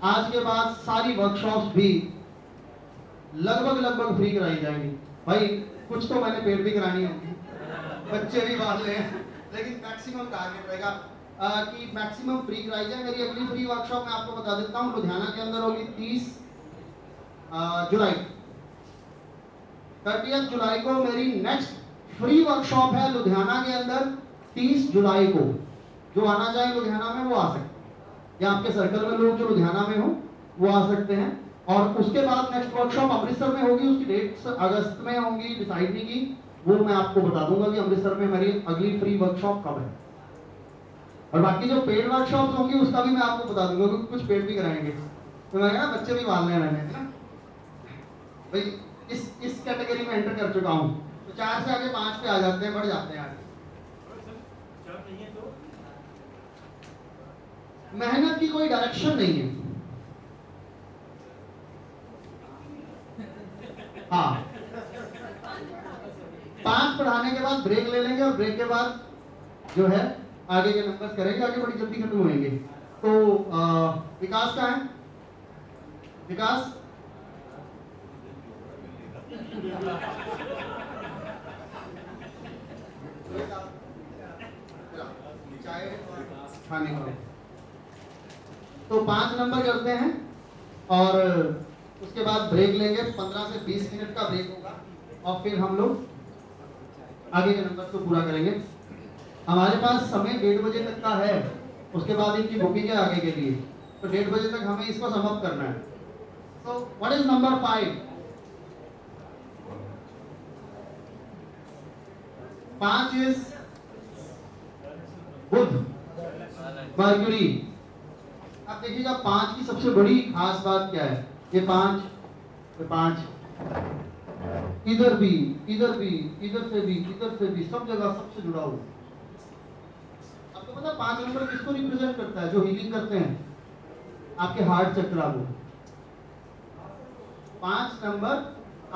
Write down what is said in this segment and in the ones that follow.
आज के बाद सारी वर्कशॉप्स भी लगभग फ्री कराई जाएंगी। भाई कुछ तो मैंने पेड भी करानी होगी, बच्चे भी बांध ले, लेकिन मैक्सिमम टारगेट रहेगा कि मैक्सिमम फ्री कराई जाए। मेरी अगली फ्री वर्कशॉप मैं आपको बता देता हूँ, लुधियाना के अंदर होगी 30 जुलाई, 30 जुलाई को मेरी नेक्स्ट फ्री वर्कशॉप है लुधियाना के अंदर 30 जुलाई को। जो आना चाहे लुधियाना में वो आ सकते हैं, या आपके सर्कल में लोग जो लुधियाना में हो वो आ सकते हैं। और उसके बाद नेक्स्ट वर्कशॉप अमृतसर में होगी, उसकी डेट्स अगस्त में होंगी, डिसाइड नहीं की, वो मैं आपको बता दूंगा कि अमृतसर में मेरी अगली फ्री वर्कशॉप कब है। और बाकी जो पेड वर्कशॉप होंगी उसका भी मैं आपको बता दूंगा, क्योंकि कुछ पेड भी कराएंगे, तो मैं कहा बच्चे भी पालने हैं मैंने, है ना भाई। इस कैटेगरी में एंटर कर चुका हूँ, तो 4 से आगे 5 पे आ जाते हैं, बढ़ जाते हैं आगे। मेहनत की कोई डायरेक्शन नहीं है। हाँ, 5 पढ़ाने के बाद ब्रेक ले लेंगे, और ब्रेक के बाद जो है आगे के नंबर्स करेंगे, आगे बड़ी जल्दी खत्म होंगे। तो विकास का है, विकास चाय खाने का। तो 5 नंबर करते हैं और उसके बाद ब्रेक लेंगे, 15 से 20 मिनट का ब्रेक होगा, और फिर हम लोग आगे के नंबर को पूरा करेंगे। हमारे पास समय 1:30 बजे तक का है, उसके बाद इनकी बुकिंग है आगे के लिए, तो 1:30 बजे तक हमें इसको समाप्त करना है। तो what is number 5? 5 is Budh, Mercury. अब देखिएगा 5 की सबसे बड़ी खास बात क्या है, ये 5 इधर भी, इधर भी, इधर से भी, इधर से भी, सब जगह सबसे जुड़ा हुआ। आपको पता 5 नंबर किसको रिप्रेजेंट करता है? जो हीलिंग करते हैं आपके हार्ट चक्रा को। 5 नंबर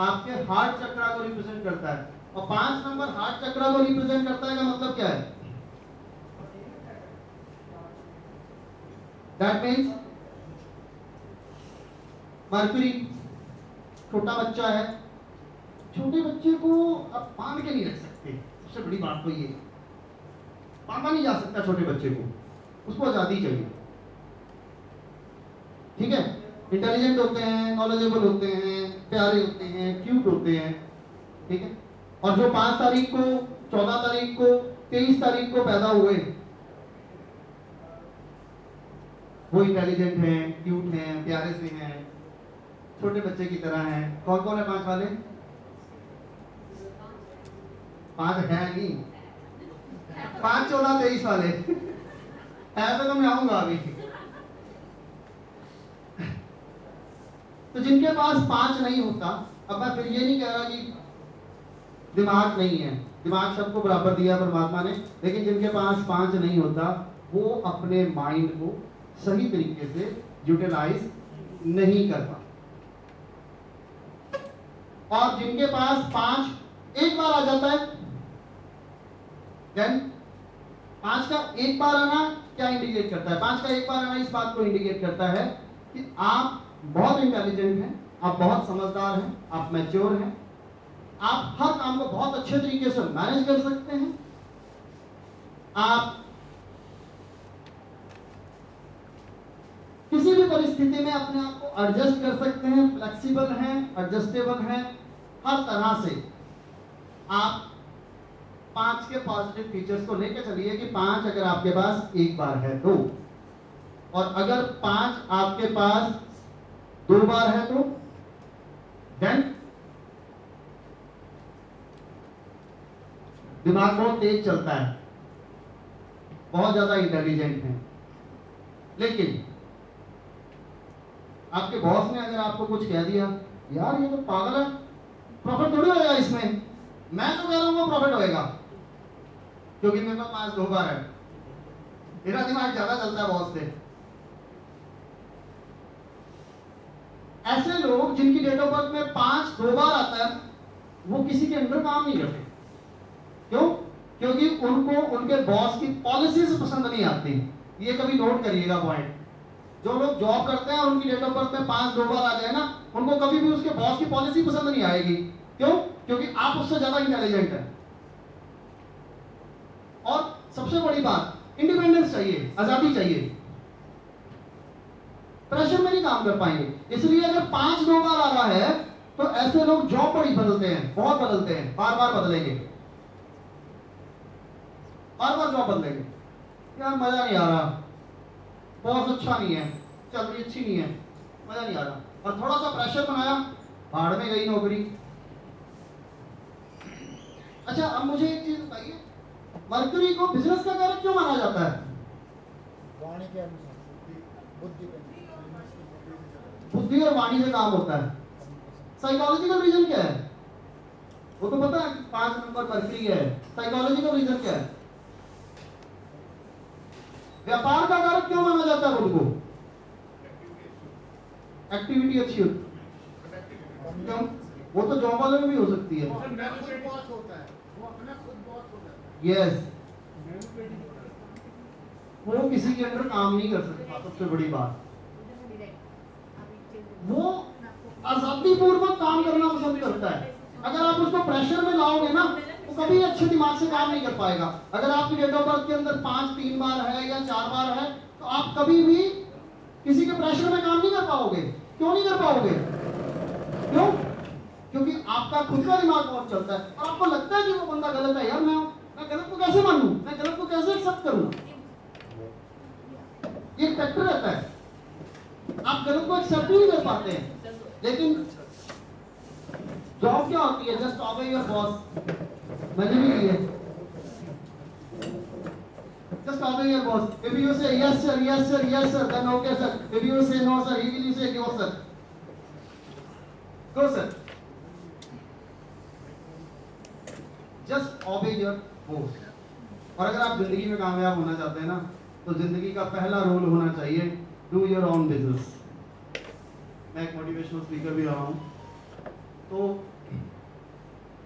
आपके हार्ट चक्रा को रिप्रेजेंट करता है, और 5 नंबर हार्ट चक्रा को रिप्रेजेंट करता है का मतलब क्या है? दैट मीन्स मर्क्यूरी छोटा बच्चा है, छोटे बच्चे को आप बांध के नहीं रख सकते, सबसे बड़ी बात तो ये, बांधा नहीं जा सकता छोटे बच्चे को, उसको आजादी चाहिए। ठीक है, इंटेलिजेंट होते हैं, नॉलेजेबल होते हैं, प्यारे होते हैं, क्यूट होते हैं, ठीक है। और जो 5 तारीख को, 14 तारीख को, 23 तारीख को पैदा हुए, वो इंटेलिजेंट हैं, क्यूट हैं, प्यारे से हैं, छोटे बच्चे की तरह हैं। कौन कौन है 5 वाले? 5 है नहीं, 5, 14, 23 वाले है, तो मैं आऊंगा अभी। तो जिनके पास 5 नहीं होता, अब मैं फिर ये नहीं कह रहा कि दिमाग नहीं है, दिमाग सबको बराबर दिया परमात्मा ने, लेकिन जिनके पास 5 नहीं होता वो अपने माइंड को सही तरीके से यूटिलाइज नहीं करता। और जिनके पास 5 एक बार आ जाता है, देन 5 का एक बार आना क्या इंडिकेट करता है? 5 का एक बार आना इस बात को इंडिकेट करता है कि आप बहुत इंटेलिजेंट हैं, आप बहुत समझदार हैं, आप मैच्योर हैं, आप हर काम को बहुत अच्छे तरीके से मैनेज कर सकते हैं, आप किसी भी परिस्थिति में अपने आप को एडजस्ट कर सकते हैं, फ्लेक्सिबल हैं, एडजस्टेबल हैं, हर तरह से। आप 5 के पॉजिटिव फीचर्स को लेकर चलिए कि 5 अगर आपके पास एक बार है तो, और अगर 5 आपके पास 2 बार है तो, देन दिमाग बहुत तेज चलता है, बहुत ज्यादा इंटेलिजेंट है। लेकिन आपके बॉस ने अगर आपको कुछ कह दिया, यार ये तो पागल है, प्रॉफिट थोड़ी होगा इसमें, मैं तो कह रहा हूं वो प्रॉफिट होएगा क्योंकि मेरे पास 2 बार है, मेरा दिमाग ज्यादा चलता है बॉस से। ऐसे लोग जिनकी डेट ऑफ बर्थ में 5 2 बार आता है, वो किसी के अंडर काम नहीं करते। क्यों? क्योंकि उनको उनके बॉस की पॉलिसीज पसंद नहीं आती। ये कभी नोट करिएगा पॉइंट, जो लोग जॉब करते हैं और उनकी डेट ऑफ बर्थ में 5 2 बार आ जाए ना, उनको कभी भी उसके बॉस की पॉलिसी पसंद नहीं आएगी। क्यों? क्योंकि आप उससे ज्यादा इंटेलिजेंट हैं। और सबसे बड़ी बात, इंडिपेंडेंस चाहिए, आजादी चाहिए, प्रेशर में नहीं काम कर पाएंगे। इसलिए अगर 5 2 बार आ रहा है तो ऐसे लोग जॉब बड़ी बदलते हैं, बहुत बदलते हैं, बार बार बदलेंगे, बार बार जॉब बदलेंगे। यार मजा नहीं आ रहा, बॉस अच्छा नहीं है, सैलरी अच्छी नहीं है, मजा नहीं आ रहा, और थोड़ा सा प्रेशर बनाया, भाड़ में गई नौकरी। अच्छा, अब मुझे एक चीज बताइए, मरकरी को बिजनेस का कारक क्यों माना जाता है? वाणी के अनुसार बुद्धि बुद्धि और वाणी से काम होता है। साइकोलॉजिकल रीजन क्या है? वो तो पता है 5 नंबर मरकरी है। साइकोलॉजिकल रीजन क्या है? व्यापार का कारक क्यों माना जाता है उनको? एक्टिविटी अच्छी होती है। क्यों? वो तो जॉब वाले में भी हो सकती है। यस, वो किसी के अंदर काम नहीं कर सकता। सबसे बड़ी बात, वो आजादी पूर्वक काम करना पसंद करता है। अगर आप उसको प्रेशर में लाओगे ना, वो कभी अच्छे दिमाग से काम नहीं कर पाएगा। अगर आपकी डेट ऑफ बर्थ के अंदर 5 3 बार है या 4 बार है, तो आप कभी भी किसी के प्रेशर में काम नहीं कर पाओगे। क्यों नहीं कर पाओगे? क्यों? क्योंकि आपका खुद का दिमाग बहुत चलता है और आपको लगता है कि वो बंदा गलत है। यार मैं गलत को कैसे मानूं, मैं गलत को कैसे एक्सेप्ट करूं? ये फैक्टर रहता है, आप गलत को एक्सेप्ट नहीं कर पाते हैं। लेकिन जॉब क्या होती है? Just obey your boss. मैंने भी की है, just obey your boss. If you say yes sir, yes sir, yes sir, then okay sir. If you say no sir, he will say go sir. Go sir. Just obey your boss. और अगर आप जिंदगी में कामयाब होना चाहते हैं ना, तो जिंदगी का पहला रूल होना चाहिए, डू योर ओन बिजनेस। मैं एक मोटिवेशनल स्पीकर भी रहा हूँ, तो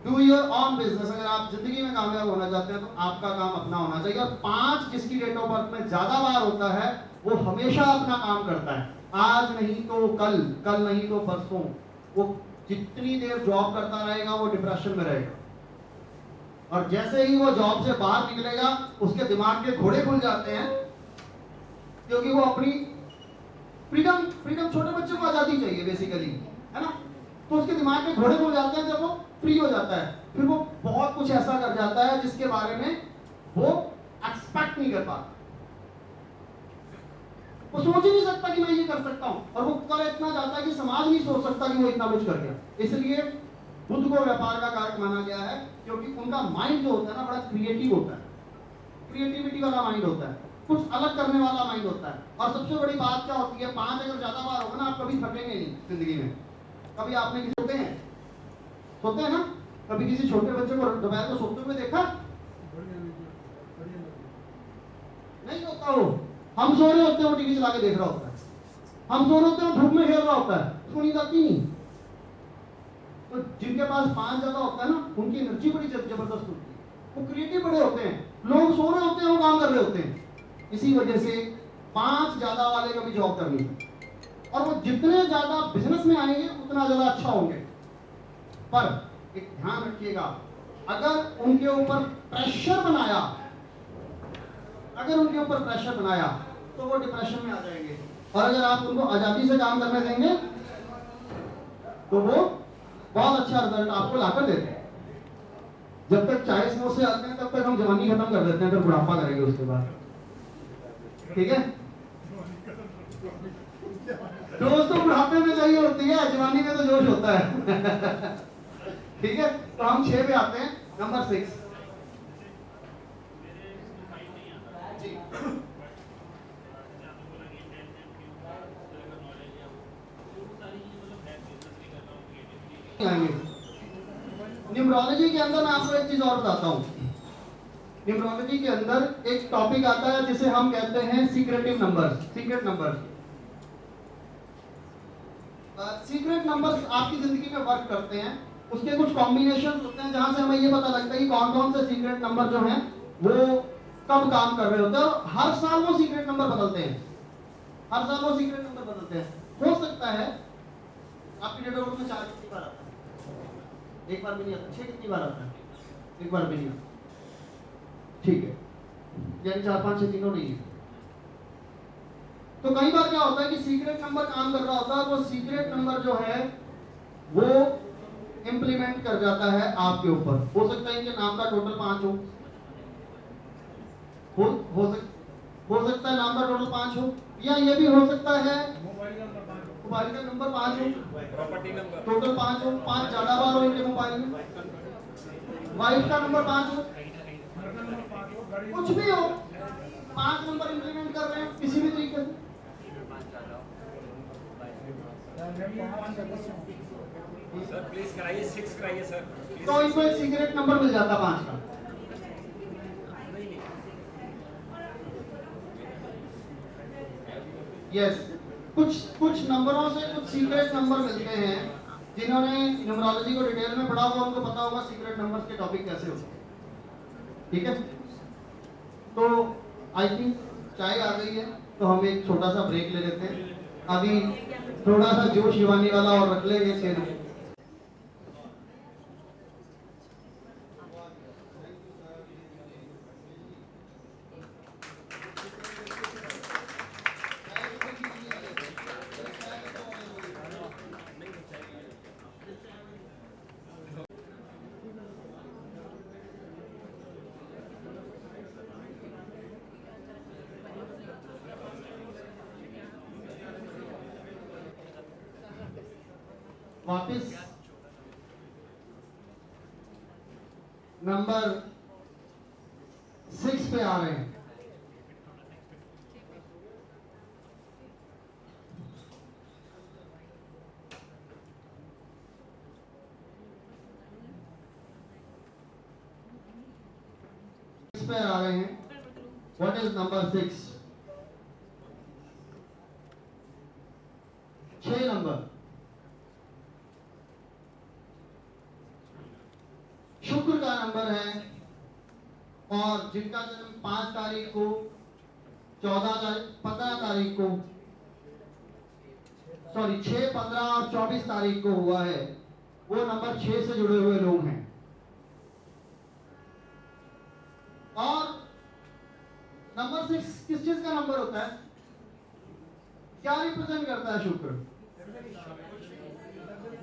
डू योर ऑन बिजनेस। अगर आप जिंदगी में कामयाब होना चाहते हैं तो आपका काम अपना होना चाहिए। और 5 जिसकी डेट ऑफ बर्थ में ज्यादा बार होता है, वो हमेशा अपना काम करता है। आज नहीं तो कल, कल नहीं तो परसों। वो जितनी देर जॉब करता रहेगा वो डिप्रेशन में रहेगा, और जैसे ही वो जॉब से बाहर निकलेगा उसके दिमाग के घोड़े खुल जाते हैं, क्योंकि वो अपनी फ्रीडम, छोटे बच्चे को आजादी चाहिए बेसिकली, है ना? तो उसके दिमाग के घोड़े खुल जाते हैं जब वो फ्री हो जाता है। फिर वो बहुत कुछ ऐसा कर जाता है जिसके बारे में वो एक्सपेक्ट नहीं कर पाता। वो सोच ही नहीं सकता कि मैं ये कर सकता हूं, और वो कर इतना जाता है कि समाज नहीं सोच सकता कि वो इतना कुछ कर गया। इसलिए बुद्ध को व्यापार का कारक माना गया है, क्योंकि उनका माइंड जो होता है ना, बड़ा क्रिएटिव होता है, क्रिएटिविटी वाला माइंड होता है, कुछ अलग करने वाला माइंड होता है। और सबसे बड़ी बात क्या होती है, 5 अगर ज्यादा बार होगा ना, आप कभी थकेंगे नहीं जिंदगी में। कभी आपने किसी सोते हैं ना, कभी किसी छोटे बच्चे को दोपहर को सोते हुए देखा? नहीं होता। वो हम सो रहे होते हैं, वो टीवी चला के देख रहा होता है। हम सो रहे होते हैं, वो धूप में खेल रहा होता है, उसको नींद आती नहीं। तो जिनके पास 5 ज्यादा होता है ना, उनकी एनर्जी बड़ी जबरदस्त होती है, वो क्रिएटिव बड़े होते हैं। लोग सो रहे होते हैं, वो काम कर रहे होते हैं। इसी वजह से 5 ज्यादा वाले कभी जॉब करनी है, और वो जितने ज्यादा बिजनेस में आएंगे उतना ज्यादा अच्छा होंगे। पर एक ध्यान रखिएगा, अगर उनके ऊपर प्रेशर बनाया, तो वो डिप्रेशन में आ जाएंगे। और अगर आप उनको आजादी से काम करने देंगे तो वो बहुत अच्छा रिजल्ट आपको लाकर देते हैं। जब तक 40 वर्ष से आते हैं तब तक हम जवानी खत्म कर देते हैं, फिर बुढ़ापा करेंगे उसके बाद। ठीक है दोस्तों, बुढ़ापे में चाहिए होती है, जवानी में तो जोश होता है। ठीक है, तो हम 6 पे आते हैं, नंबर 6। न्यूमरोलॉजी के अंदर मैं आपको एक चीज और बताता हूँ। न्यूमरोलॉजी के अंदर एक टॉपिक आता है जिसे हम कहते हैं secretive numbers, secret numbers. Secret numbers आपकी जिंदगी में वर्क करते हैं। उसके कुछ कॉम्बिनेशन होते हैं जहां से हमें ये पता लगता है कि कौन कौन से सीक्रेट नंबर जो हैं वो कब काम कर रहे होते हैं, और हर साल वो सीक्रेट नंबर बदलते हैं। हर साल वो सीक्रेट नंबर बदलते हैं। हो सकता है आपकी डेट ऑफ बर्थ में 4 कितनी बार आता है? एक बार भी नहीं आता। 6 कितनी बार आता है? एक बार भी नहीं आता। ठीक है, यानी 4 5 6 तीनों नहीं है। तो कई बार क्या होता है कि सीक्रेट नंबर काम कर रहा होता है, वो सीक्रेट नंबर जो है वो इंप्लीमेंट कर जाता है आपके ऊपर। हो सकता है इनके नाम का टोटल 5 हो सकता है नाम का टोटल 5 हो, या ये भी हो सकता है मोबाइल का नंबर 5 हो, प्रॉपर्टी नंबर टोटल 5 हो, 5 ज्यादा बार हो इनके मोबाइल में, वाइफ का नंबर 5 हो, कुछ भी हो, 5 नंबर इंप्लीमेंट कर रहे हैं किसी भी तरीके से। सर प्लीज कराइए 6 कराइए सर please। तो इनको एक सीक्रेट नंबर मिल जाता 5 का। यस, कुछ नंबरों से कुछ सीक्रेट नंबर मिलते हैं। जिन्होंने न्यूमरोलॉजी को डिटेल में पढ़ा होगा उनको पता होगा सीक्रेट नंबर्स के टॉपिक कैसे होते हैं। ठीक है, तो आई थिंक चाय आ गई है, तो हम एक छोटा सा ब्रेक ले लेते हैं। अभी थोड़ा सा जोश शिवानी वाला और रख लेंगे फिर। वापस नंबर 6 पे आ रहे हैं। पे आ रहे हैं। What is number 6? 6 नंबर शुक्र का नंबर है, और जिनका जन्म 5 तारीख को, 14 तारीख, 15 तारीख को, सॉरी 6, 15 और 24 तारीख को हुआ है, वो नंबर 6 से जुड़े हुए लोग हैं। और नंबर 6 किस चीज का नंबर होता है? क्या रिप्रेजेंट करता है शुक्र?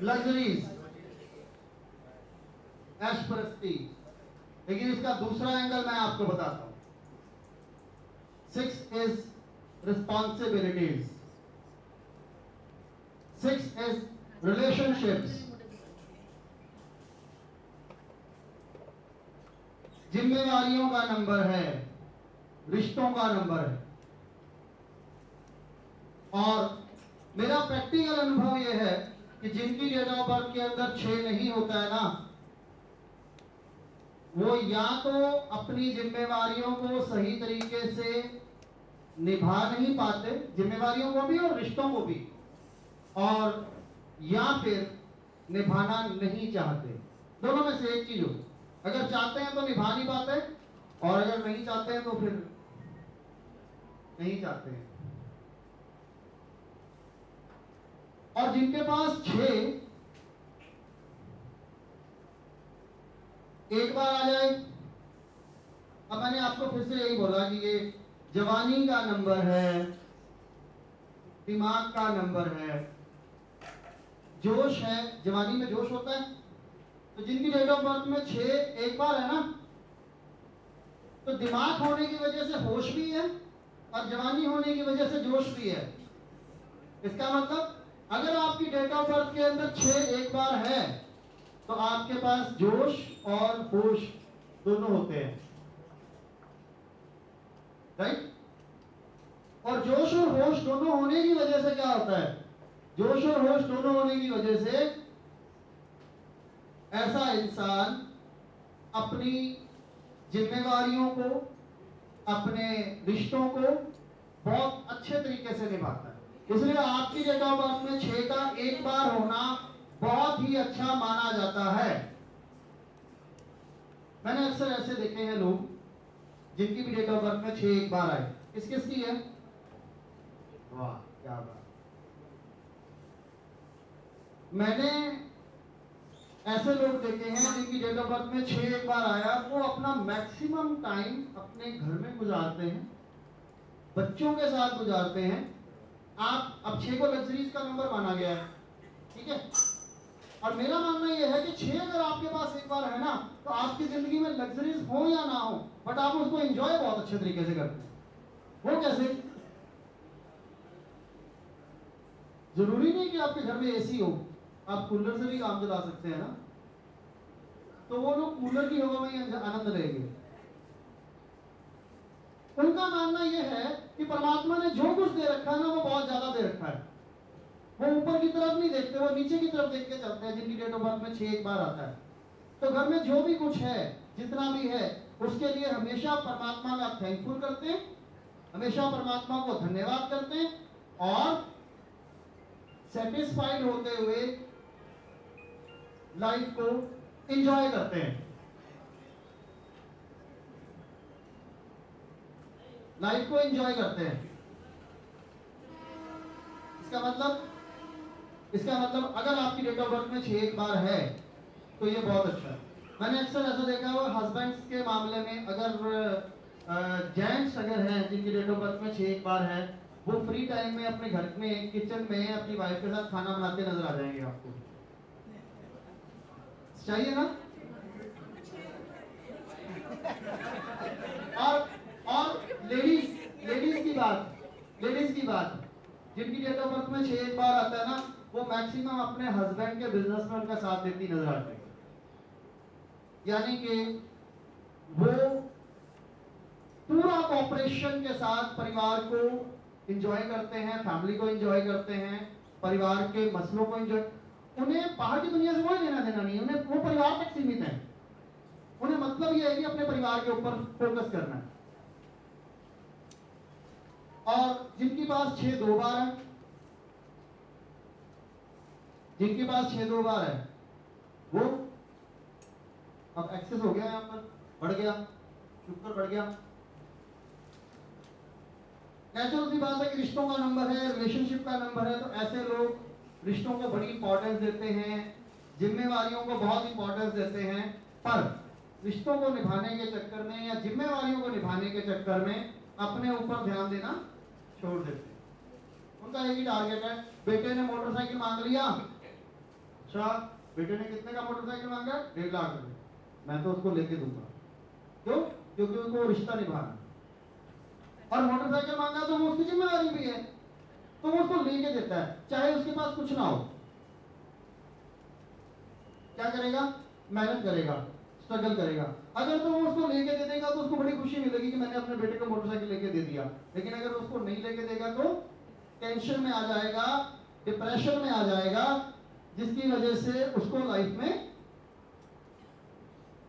लग्जरीज, ऐशपरस्ती। लेकिन इसका दूसरा एंगल मैं आपको बताता हूं। 6 इज रिस्पॉन्सिबिलिटीज, 6 इज रिलेशनशिप्स, जिम्मेवारियों का नंबर है, रिश्तों का नंबर है। और मेरा प्रैक्टिकल अनुभव यह है कि जिनकी डेट ऑफ बर्थ के अंदर 6 नहीं होता है ना, वो या तो अपनी जिम्मेवारियों को सही तरीके से निभा नहीं पाते, जिम्मेवारियों को भी और रिश्तों को भी, और या फिर निभाना नहीं चाहते। दोनों में से एक चीज हो। अगर चाहते हैं तो निभा नहीं पाते, और अगर नहीं चाहते हैं तो फिर नहीं चाहते हैं। और जिनके पास 6 एक बार आ जाए, अब मैंने आपको फिर से यही बोला कि ये जवानी का नंबर है, दिमाग का नंबर है, जोश है, जवानी में जोश होता है। तो जिनकी डेट ऑफ बर्थ में 6 एक बार है ना, तो दिमाग होने की वजह से होश भी है और जवानी होने की वजह से जोश भी है। इसका मतलब अगर आपकी डेट ऑफ बर्थ के अंदर 6 एक बार है तो आपके पास जोश और होश दोनों होते हैं, राइट? और जोश और होश दोनों होने की वजह से क्या होता है? जोश और होश दोनों होने की वजह से ऐसा इंसान अपनी जिम्मेवारियों को, अपने रिश्तों को बहुत अच्छे तरीके से निभाता है। इसलिए आपकी डेट ऑफ बर्थ में 6 का एक बार होना बहुत ही अच्छा माना जाता है। मैंने अक्सर ऐसे देखे हैं लोग जिनकी भी डेट ऑफ बर्थ में 6 एक बार आए। किस किस की है? वाह क्या बात। मैंने ऐसे लोग देखे हैं जिनकी डेट ऑफ बर्थ में 6 एक बार आया, वो अपना मैक्सिमम टाइम अपने घर में गुजारते हैं, बच्चों के साथ गुजारते हैं। आप अब 6 को लग्जरीज का नंबर माना गया है, ठीक है, और मेरा मानना यह है कि 6 अगर आपके पास एक बार है ना, तो आपकी जिंदगी में लग्जरीज हो या ना हो, बट आप उसको एंजॉय बहुत अच्छे तरीके से करते हैं। वो कैसे? जरूरी नहीं कि आपके घर में एसी हो, आप कूलर से भी काम चला सकते हैं ना, तो वो लोग कूलर की हवा में ही आनंद लेंगे। उनका मानना यह है कि परमात्मा ने जो कुछ दे रखा है ना, वो बहुत ज्यादा दे रखा है। वो ऊपर की तरफ नहीं देखते, वो नीचे की तरफ देख के चलते हैं। जिनकी डेट ऑफ बर्थ में 6 एक बार आता है, तो घर में जो भी कुछ है, जितना भी है, उसके लिए हमेशा परमात्मा का थैंकफुल करते हैं, हमेशा परमात्मा को धन्यवाद करते हैं और सेटिस्फाइड होते हुए लाइफ को एंजॉय करते हैं। लाइफ को एंजॉय करते हैं। इसका मतलब अगर आपकी डेट ऑफ बर्थ में 6 एक बार है तो ये बहुत अच्छा है। मैंने अक्सर ऐसा देखा हुआ हस्बैंड्स के मामले में, अगर जेंट्स अगर हैं जिनकी डेट ऑफ बर्थ में 6 एक बार है, वो फ्री टाइम में अपने घर में किचन में अपनी वाइफ के साथ खाना बनाते नजर आ जाएंगे आपको। चाहिए ना? और लेडीज की बात जिनकी डेट ऑफ बर्थ में 6 एक बार आता है ना, वो मैक्सिमम अपने हस्बैंड के बिजनेस में उनका साथ देती नजर आती है। यानी कि वो पूरा कॉपरेशन के साथ परिवार को एंजॉय करते हैं, फैमिली को एंजॉय करते हैं, परिवार के मसलों को एंजॉय। उन्हें बाहर की दुनिया से कोई लेना देना नहीं, उन्हें वो परिवार तक सीमित है। उन्हें मतलब यह है कि अपने परिवार के ऊपर फोकस करना है। और जिनके पास 6 दो बार है, जिनके पास 6 दो बार है, वो अब एक्सेस हो गया, यहां पर बढ़ गया, शुक्र बढ़ गया। नेचुरल सी बात है कि रिश्तों का नंबर है, रिलेशनशिप का नंबर है, तो ऐसे लोग रिश्तों को बड़ी इंपॉर्टेंस देते हैं, जिम्मेवारियों को बहुत इंपॉर्टेंस देते हैं, पर रिश्तों को निभाने के चक्कर में या जिम्मेवारियों को निभाने के चक्कर में अपने ऊपर ध्यान देना छोड़ देते हैं। उनका एक ही टारगेट है, बेटे ने मोटरसाइकिल मांग लिया, अच्छा बेटे ने कितने का मोटरसाइकिल मांगा? 1.5 लाख रुपए, मैं तो उसको लेके दूंगा। क्यों? क्योंकि उनको रिश्ता निभाना। और मोटरसाइकिल मांगा तो वो उसकी जिम्मेवारी भी है, तो वो उसको लेके देता है, चाहे उसके पास कुछ ना हो। क्या करेगा? मेहनत करेगा, स्ट्रगल करेगा। अगर तो वो उसको लेके दे देगा तो उसको बड़ी खुशी मिलेगी कि मैंने अपने बेटे को मोटरसाइकिल लेके दे दिया। लेकिन अगर उसको नहीं लेके देगा तो टेंशन में आ जाएगा, डिप्रेशन में आ जाएगा, जिसकी वजह से उसको लाइफ में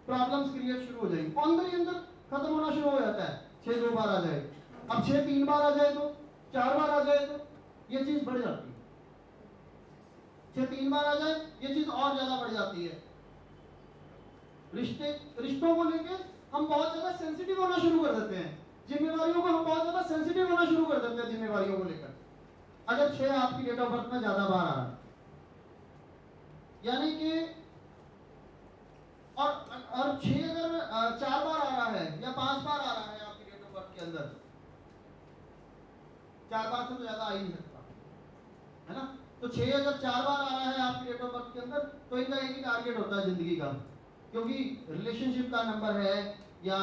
प्रॉब्लम्स क्रिएट शुरू हो जाएंगी। अंदर ही अंदर खत्म होना शुरू हो जाता है। 6 दो बार आ जाए, अब 6 3 बार आ जाए, तो 4 बार आ जाए, तो ये चीज बढ़ जाती है। 6 3 बार आ जाए, ये चीज और ज्यादा बढ़ जाती है। रिश्तों को लेके हम बहुत ज्यादा सेंसिटिव होना शुरू कर देते हैं। जिम्मेवारियों को हम बहुत ज्यादा सेंसिटिव होना शुरू कर देते हैं जिम्मेवारियों को लेकर। अगर 6 आपकी डेट ऑफ बर्थ में ज्यादा बार आ रहा है, यानी कि और 6 अगर 4 बार आ रहा है या 5 बार आ रहा है आपकी डेट ऑफ बर्थ के अंदर, 4 बार से तो ज्यादा आ ही नहीं सकता, है ना? तो 6 अगर 4 बार आ रहा है आपकी डेट ऑफ बर्थ के अंदर, तो इनका एक ही टारगेट होता है जिंदगी का, क्योंकि रिलेशनशिप का नंबर है या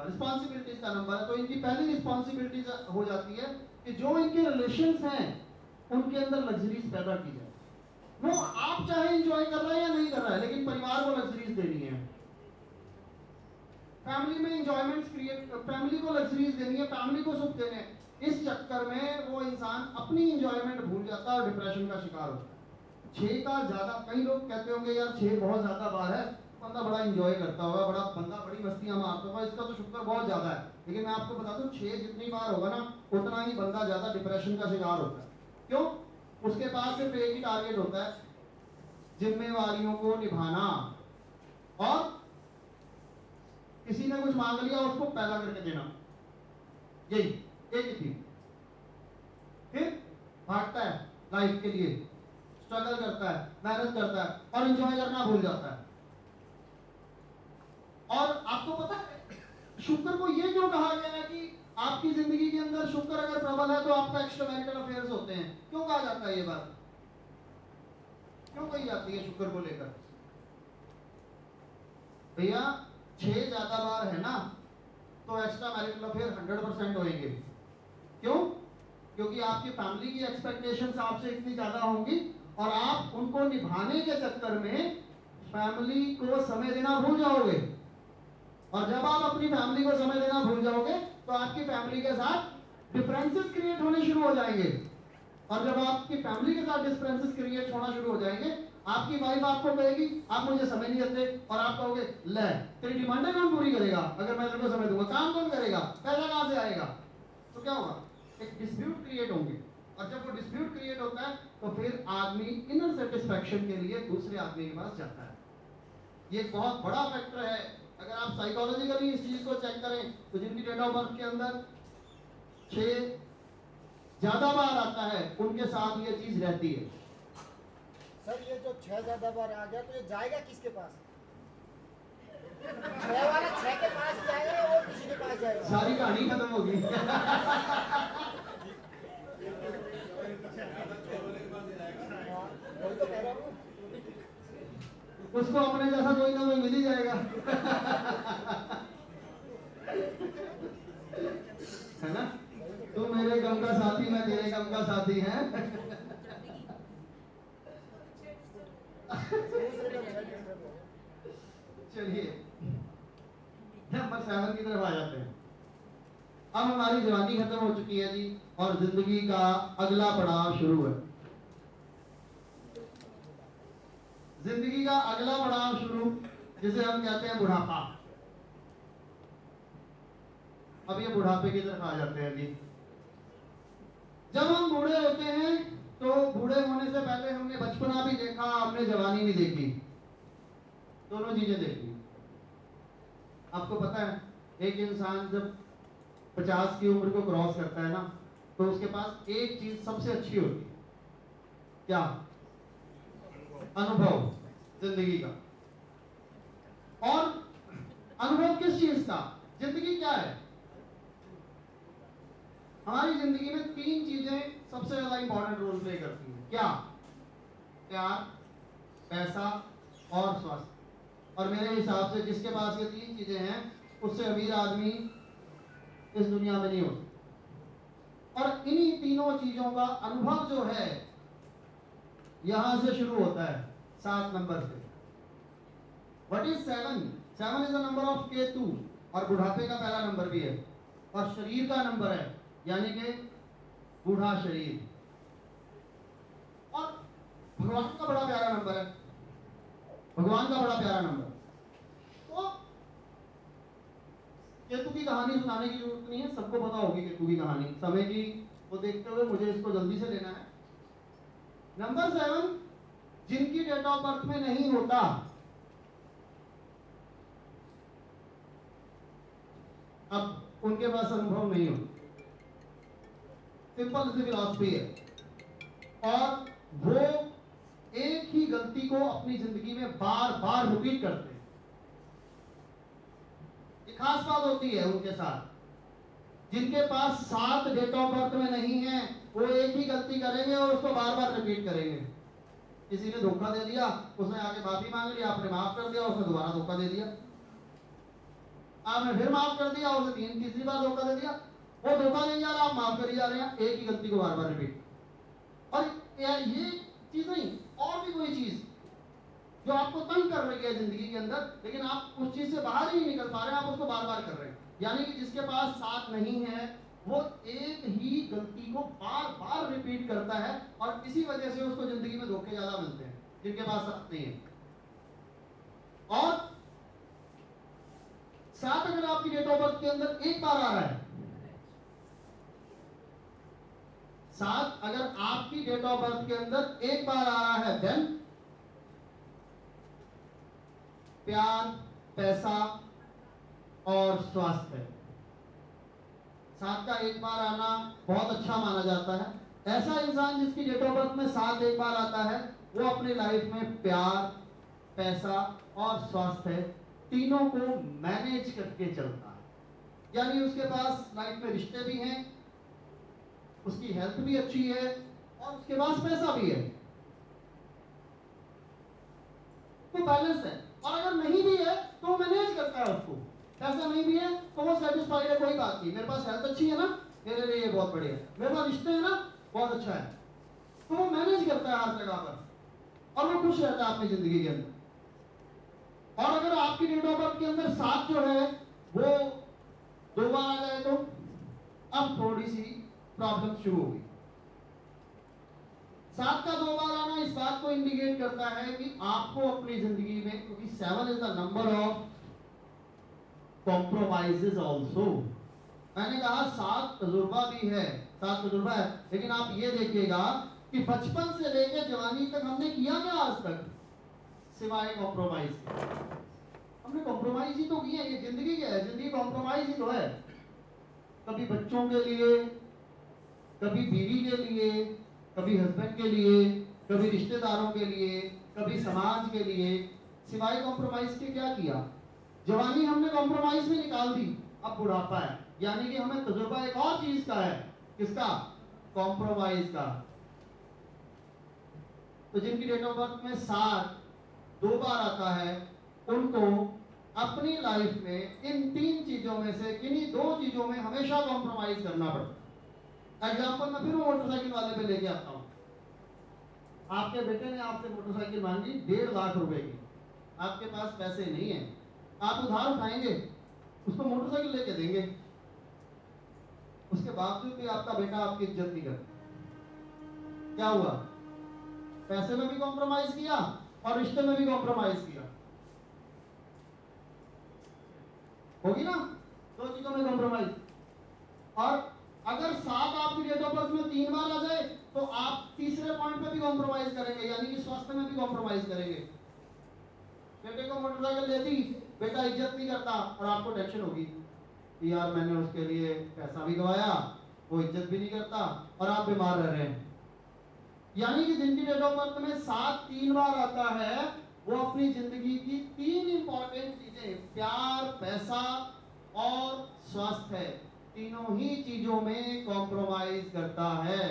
रिस्पॉन्सिबिलिटीज का नंबर है। तो इनकी पहली रिस्पॉन्सिबिलिटीज हो जाती है कि जो इनके रिलेशंस हैं उनके अंदर लग्जरीज पैदा की जाए। वो आप चाहे एंजॉय कर रहे हैं या नहीं कर रहा है, लेकिन परिवार को लग्जरीज देनी है, फैमिली में एंजॉयमेंट्स क्रिएट, फैमिली को लग्जरीज देनी है, फैमिली को सुख देने। इस चक्कर में वो इंसान अपनी एंजॉयमेंट भूल जाता है और डिप्रेशन का शिकार होता है। 6 का ज्यादा, कई लोग कहते होंगे यार 6 बहुत ज्यादा बार है, बंदा बड़ा एंजॉय करता होगा, बंदा बड़ी मस्तियां मारता होगा, इसका तो शुक्र बहुत ज्यादा है। लेकिन मैं आपको बता दूं 6 जितनी बार होगा ना, उतना ही बंदा ज्यादा डिप्रेशन का शिकार होता है। क्यों? उसके पास सिर्फ एक ही टारगेट होता है, जिम्मेवारियों को निभाना, और किसी ने कुछ मांग लिया उसको पैदा करके देना। यही एक ही थी। भागता है लाइफ के लिए, स्ट्रगल करता है, मेहनत करता है और एंजॉय करना भूल जाता है। और आपको पता है शुक्र को ये क्यों कहा गया है कि आपकी जिंदगी के अंदर शुक्र अगर प्रबल है तो आपका एक्स्ट्रा मैरिटल अफेयर्स होते हैं? क्यों कहा जाता है ये बात? क्यों कही जाती है शुक्र को लेकर? भैया 6 ज्यादा बार है ना तो एक्स्ट्रा मैरिटल अफेयर 100% होंगे। क्यों? क्योंकि आपकी फैमिली की एक्सपेक्टेशंस आपसे इतनी ज्यादा होंगी और आप उनको निभाने के चक्कर में फैमिली को समय देना भूल जाओगे। और जब आप अपनी फैमिली को समय देना भूल जाओगे तो आपकी फैमिली के साथ डिफरेंसेस क्रिएट होने शुरू हो जाएंगे। और जब आपकी फैमिली के साथ डिफरेंसेस क्रिएट होना शुरू हो जाएंगे, आपकी वाइफ आपको कहेगी आप मुझे समय नहीं देते, और आप कहोगे ले तेरी डिमांडें कौन पूरी करेगा? अगर मैं तेरे को समय दूंगा काम कौन करेगा? पैसा कहां से आएगा? तो क्या होगा? एक डिस्प्यूट क्रिएट होंगे। और जब वो डिस्प्यूट क्रिएट होता है तो फिर आदमी इनर सेटिस्फैक्शन के लिए दूसरे आदमी के पास जाता है। ये एक बहुत बड़ा फैक्टर है। अगर आप साइकोलॉजिकली इस चीज को चेक करें तो जिनकी डेट ऑफ बर्थ के अंदर 6 ज्यादा बार आता है उनके साथ ये चीज रहती है। सर ये जो 6 ज्यादा बार आ गया तो ये जाएगा किसके पास? 6 वाला 6 के पास जाएगा या और किसी के पास जाएगा? सारी कहानी खत्म होगी। हाँ, वही तो कह रहा हूँ। उसको अपने जैसा कोई ना कोई मिल ही जाएगा। है ना? तू मेरे गम का साथी, मैं तेरे गम का साथी है। चलिए नंबर 7 की तरफ आ जाते हैं। अब हमारी जवानी खत्म हो चुकी है जी और जिंदगी का अगला पड़ाव शुरू है। जिंदगी का अगला पड़ाव शुरू, जिसे हम कहते हैं बुढ़ापा। अब ये बुढ़ापे की तरफ आ जाते हैं जी। जब हम बूढ़े होते हैं तो बूढ़े होने से पहले हमने बचपना भी देखा, हमने जवानी भी देखी, दोनों चीजें देखी। आपको पता है एक इंसान जब 50 की उम्र को क्रॉस करता है ना तो उसके पास एक चीज सबसे अच्छी होती है, क्या? अनुभव जिंदगी का। और अनुभव किस चीज का? जिंदगी क्या है? हमारी जिंदगी में 3 चीजें सबसे ज्यादा इंपॉर्टेंट रोल प्ले करती हैं। क्या? प्यार, पैसा और स्वास्थ्य। और मेरे हिसाब से जिसके पास ये 3 चीजें हैं उससे अमीर आदमी इस दुनिया में नहीं होता। और इन्हीं तीनों चीजों का अनुभव जो है यहां से शुरू होता है 7 नंबर से। What is 7? 7 is the number of Ketu और बुढ़ापे का पहला नंबर भी है और शरीर का नंबर है, यानी कि बूढ़ा शरीर। और भगवान का बड़ा प्यारा नंबर है, भगवान का बड़ा प्यारा नंबर। तो केतु की कहानी सुनाने की जरूरत नहीं है, सबको पता होगी केतु की कहानी। समय की वो देखते हुए मुझे इसको जल्दी से लेना है। नंबर 7 जिनकी डेट ऑफ बर्थ में नहीं होता, अब उनके पास अनुभव नहीं होता। सिंपल सी फिलॉसफी है। और वो एक ही गलती को अपनी जिंदगी में बार बार रिपीट करते हैं। ये खास बात होती है उनके साथ। जिनके पास 7 डेट ऑफ बर्थ में नहीं है वो एक ही गलती करेंगे और उसको बार बार रिपीट करेंगे। किसी ने धोखा दे दिया, उसने आके माफी मांग लिया, आपने माफ कर दिया, उसने दोबारा धोखा दे दिया, आपने फिर माफ कर दिया, उसने तीसरी बार धोखा दे दिया। वो धोखा नहीं जा रहा, आप माफ करी जा रहे हैं, एक ही गलती को बार बार रिपीट। और ये चीज नहीं, और भी कोई चीज जो आपको तंग कर रही है जिंदगी के अंदर, लेकिन आप उस चीज से बाहर ही नहीं निकल पा रहे हैं, आप उसको बार बार कर रहे हैं। यानी कि जिसके पास 7 नहीं है वो एक ही गलती को बार बार रिपीट करता है और इसी वजह से उसको जिंदगी में धोखे ज्यादा मिलते हैं जिनके पास 7 नहीं है। और 7 अगर आपकी डेट ऑफ बर्थ के अंदर एक बार आ रहा है, 7 अगर आपकी डेट ऑफ बर्थ के अंदर एक बार आ रहा है, देन प्यार, पैसा और स्वास्थ्य। 7 का एक बार आना बहुत अच्छा माना जाता है, ऐसा इंसान जिसकी डेट ऑफ बर्थ में 7 एक बार आता है, वो अपनी लाइफ में प्यार, पैसा और स्वास्थ्य तीनों को मैनेज करके चलता है। यानी उसके पास लाइफ में रिश्ते भी हैं, उसकी हेल्थ भी अच्छी है और उसके पास पैसा भी है, तो बैलेंस है। और अगर नहीं भी है तो मैनेज करता है उसको। पैसा नहीं भी है तो वो सेटिस्फाइड है, कोई बात नहीं, मेरे पास हेल्थ अच्छी है ना, मेरे लिए ये बहुत बढ़िया है, मेरे पास रिश्ते हैं ना, बहुत अच्छा है, तो वो मैनेज करता है हर जगह पर और वो खुश रहता है अपनी जिंदगी के अंदर। और अगर आपकी डेट ऑफ बर्थ के अंदर 7 जो है वो 2 बार आ जाए तो अब थोड़ी सी प्रॉब्लम शुरू होगी। 7 का 2 बार आना इस बात को इंडिकेट करता है कि आपको अपनी जिंदगी में, क्योंकि 7 is the number of compromises also. मैंने कहा 7 तजुर्बा भी है, 7 तजुर्बा है, लेकिन आप ये देखिएगा कि बचपन से लेकर जवानी तक हमने किया क्या आज तक, सिवाय कॉम्प्रोमाइज के। हमने कॉम्प्रोमाइज ही तो किया। ये जिंदगी क्या है, जिंदगी कॉम्प्रोमाइज ही तो है। कभी बच्चों के लिए, कभी बीवी के लिए, कभी हस्बैंड के लिए, कभी रिश्तेदारों के लिए, कभी समाज के लिए, सिवाय कॉम्प्रोमाइज के क्या किया। जवानी हमने कॉम्प्रोमाइज में निकाल दी, अब बुढ़ापा है, यानी कि हमें तजुर्बा एक और चीज का है, किसका, कॉम्प्रोमाइज का। तो जिनकी डेट ऑफ बर्थ में 7 2 बार आता है, उनको अपनी लाइफ में इन 3 चीजों में से किन्हीं 2 चीजों में हमेशा कॉम्प्रोमाइज करना पड़ता है। एग्जाम्पल मैं फिर मोटरसाइकिल वाले पे लेके आता हूं। आपके बेटे ने आपसे मोटरसाइकिल मांगी 1.5 लाख रुपए की, आपके पास पैसे नहीं है, आप उधार उठाएंगे, उसको मोटरसाइकिल लेके देंगे, उसके बावजूद भी आपका बेटा आपकी इज्जत नहीं करता। क्या हुआ, पैसे में भी कॉम्प्रोमाइज किया और रिश्ते में भी कॉम्प्रोमाइज किया, होगी ना, 2 चीजों में कॉम्प्रोमाइज। और अगर 7 आपकी डेट ऑफ बर्थ में 3 बार आ जाए तो आप तीसरे पॉइंट पे भी कॉम्प्रोमाइज करेंगे, यानी कि स्वास्थ्य में भी कॉम्प्रोमाइज करेंगे। बेटे को मोटरसाइकिल दे दी, बेटा इज्जत नहीं करता और आपको टेंशन होगी कि यार मैंने उसके लिए पैसा भी गवाया, वो इज्जत भी नहीं करता और आप बीमार रह रहे हैं। यानी कि जिनकी डेट ऑफ बर्थ में 7 3 बार आता है, वो अपनी जिंदगी की 3 इंपॉर्टेंट चीजें, प्यार, पैसा और स्वास्थ्य, तीनों ही चीजों में कॉम्प्रोमाइज करता है,